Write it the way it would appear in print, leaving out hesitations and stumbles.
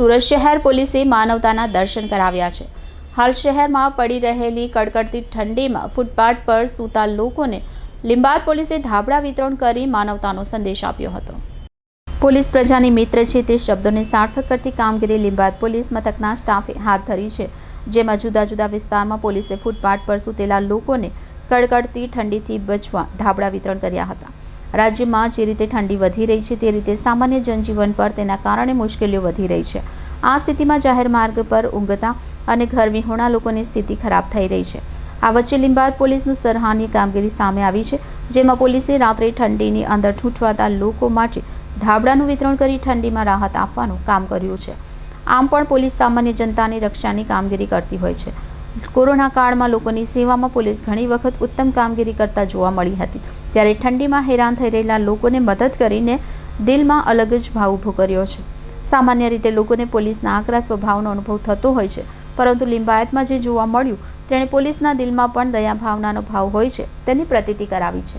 સુરત શહેર પોલીસે માનવતાના દર્શન કરાવ્યા છે। હાલ શહેરમાં પડી રહેલી કડકડતી ઠંડીમાં ફૂટપાથ પર સૂતા લોકોને લીંબાદ પોલીસે ધાબળા વિતરણ કરી માનવતાનો સંદેશ આપ્યો હતો। પોલીસ પ્રજાની મિત્ર છે તે શબ્દોને સાર્થક કરતી કામગીરી લીંબાદ પોલીસ મથકના સ્ટાફે હાથ ધરી છે, જેમાં જુદા જુદા વિસ્તારમાં પોલીસે ફૂટપાથ પર સૂતેલા લોકોને કડકડતી ઠંડીથી બચવા ધાબળા વિતરણ કર્યા હતા। રાજ્યમાં જે રીતે ઠંડી વધી રહી છે તે રીતે સામાન્ય જનજીવન પર તેના કારણે મુશ્કેલીઓ વધી રહી છે। આ સ્થિતિમાં જાહેર માર્ગ પર ઊંઘતા અને ઘર વિહોણા લોકોની સ્થિતિ ખરાબ થઈ રહી છે। આ વચ્ચે લીંબાદ પોલીસનું સરાહનીય કામગીરી સામે આવી છે, જેમાં પોલીસે રાત્રે ઠંડીની અંદર ઠૂંઠવાતા લોકો માટે ધાબળાનું વિતરણ કરી ઠંડીમાં રાહત આપવાનું કામ કર્યું છે। આમ પણ પોલીસ સામાન્ય જનતાની રક્ષાની કામગીરી કરતી હોય છે। કોરોના કાળમાં લોકોની સેવામાં પોલીસ ઘણી વખત ઉત્તમ કામગીરી કરતા જોવા મળી હતી, ત્યારે ઠંડીમાં હેરાન થઈ રહેલા લોકોને મદદ કરીને દિલમાં અલગ જ ભાવ ઊભો કર્યો છે। સામાન્ય રીતે લોકોને પોલીસના આકરા સ્વભાવનો અનુભવ થતો હોય છે, પરંતુ લિંબાયતમાં જે જોવા મળ્યું તેણે પોલીસના દિલમાં પણ દયા ભાવનાનો ભાવ હોય છે તેની પ્રતીતિ કરાવી છે।